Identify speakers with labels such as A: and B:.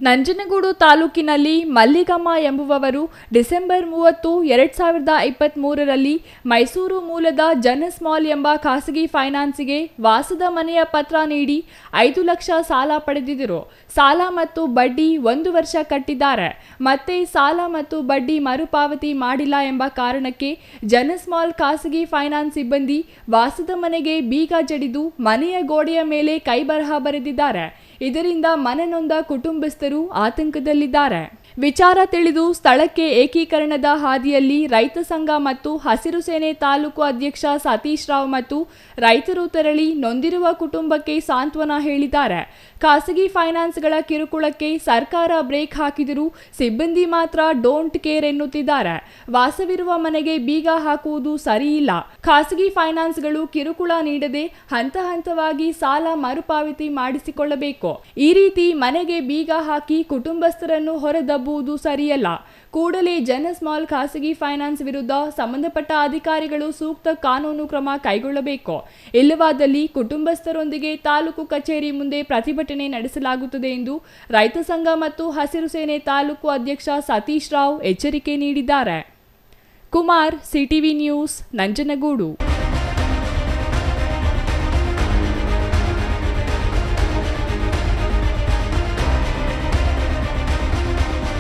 A: ನಂಜನಗೂಡು ತಾಲೂಕಿನಲ್ಲಿ ಮಲ್ಲಿಗಮ್ಮ ಎಂಬುವವರು ಡಿಸೆಂಬರ್ 30, 2023ರಲ್ಲಿ ಮೈಸೂರು ಮೂಲದ ಜನಸ್ಮಾಲ್ ಎಂಬ ಖಾಸಗಿ ಫೈನಾನ್ಸ್ಗೆ ವಾಸದ ಮನೆಯ ಪತ್ರ ನೀಡಿ 5 ಲಕ್ಷ ಸಾಲ ಪಡೆದಿದ್ದರು. ಸಾಲ ಮತ್ತು ಬಡ್ಡಿ 1 ವರ್ಷ ಕಟ್ಟಿದ್ದಾರೆ. ಮತ್ತೆ ಸಾಲ ಮತ್ತು ಬಡ್ಡಿ ಮರುಪಾವತಿ ಮಾಡಿಲ್ಲ ಎಂಬ ಕಾರಣಕ್ಕೆ ಜನಸ್ಮಾಲ್ ಖಾಸಗಿ ಫೈನಾನ್ಸ್ ಸಿಬ್ಬಂದಿ ವಾಸದ ಮನೆಗೆ ಬೀಗ ಜಡಿದು ಮನೆಯ ಗೋಡೆಯ ಮೇಲೆ ಕೈಬರಹ ಬರೆದಿದ್ದಾರೆ. ಇದರಿಂದ ಮನನೊಂದ ಕುಟುಂಬಸ್ಥರು ಆತಂಕದಲ್ಲಿದ್ದಾರೆ. ವಿಚಾರ ತಿಳಿದು ಸ್ಥಳಕ್ಕೆ ಏಕೀಕರಣದ ಹಾದಿಯಲ್ಲಿ ರೈತ ಸಂಘ ಮತ್ತು ಹಸಿರು ಸೇನೆ ತಾಲೂಕು ಅಧ್ಯಕ್ಷ ಸತೀಶ್ ರಾವ್ ಮತ್ತು ರೈತರು ತೆರಳಿ ನೊಂದಿರುವ ಕುಟುಂಬಕ್ಕೆ ಸಾಂತ್ವನ ಹೇಳಿದ್ದಾರೆ. ಖಾಸಗಿ ಫೈನಾನ್ಸ್ಗಳ ಕಿರುಕುಳಕ್ಕೆ ಸರ್ಕಾರ ಬ್ರೇಕ್ ಹಾಕಿದರೂ ಸಿಬ್ಬಂದಿ ಮಾತ್ರ ಡೋಂಟ್ ಕೇರ್ ಎನ್ನುತ್ತಿದ್ದಾರೆ. ವಾಸವಿರುವ ಮನೆಗೆ ಬೀಗ ಹಾಕುವುದು ಸರಿಯಿಲ್ಲ. ಖಾಸಗಿ ಫೈನಾನ್ಸ್ಗಳು ಕಿರುಕುಳ ನೀಡದೆ ಹಂತ ಹಂತವಾಗಿ ಸಾಲ ಮರುಪಾವತಿ ಮಾಡಿಸಿಕೊಳ್ಳಬೇಕು. ಈ ರೀತಿ ಮನೆಗೆ ಬೀಗ ಹಾಕಿ ಕುಟುಂಬಸ್ಥರನ್ನು ಹೊರದಬ್ಬುವುದು ಸರಿಯಲ್ಲ. ಕೂಡಲೇ ಜನಸ್ಮಾಲ್ ಖಾಸಗಿ ಫೈನಾನ್ಸ್ ವಿರುದ್ಧ ಸಂಬಂಧಪಟ್ಟ ಅಧಿಕಾರಿಗಳು ಸೂಕ್ತ ಕಾನೂನು ಕ್ರಮ ಕೈಗೊಳ್ಳಬೇಕು. ಇಲ್ಲವಾದಲ್ಲಿ ಕುಟುಂಬಸ್ಥರೊಂದಿಗೆ ತಾಲೂಕು ಕಚೇರಿ ಮುಂದೆ ಪ್ರತಿಭಟನೆ ನಡೆಸಲಾಗುತ್ತದೆ ಎಂದು ರೈತ ಸಂಘ ಮತ್ತು ಹಸಿರು ಸೇನೆ ತಾಲೂಕು ಅಧ್ಯಕ್ಷ ಸತೀಶ್ ರಾವ್ ಎಚ್ಚರಿಕೆ ನೀಡಿದ್ದಾರೆ. Kumar, CTV news, Nanjangud.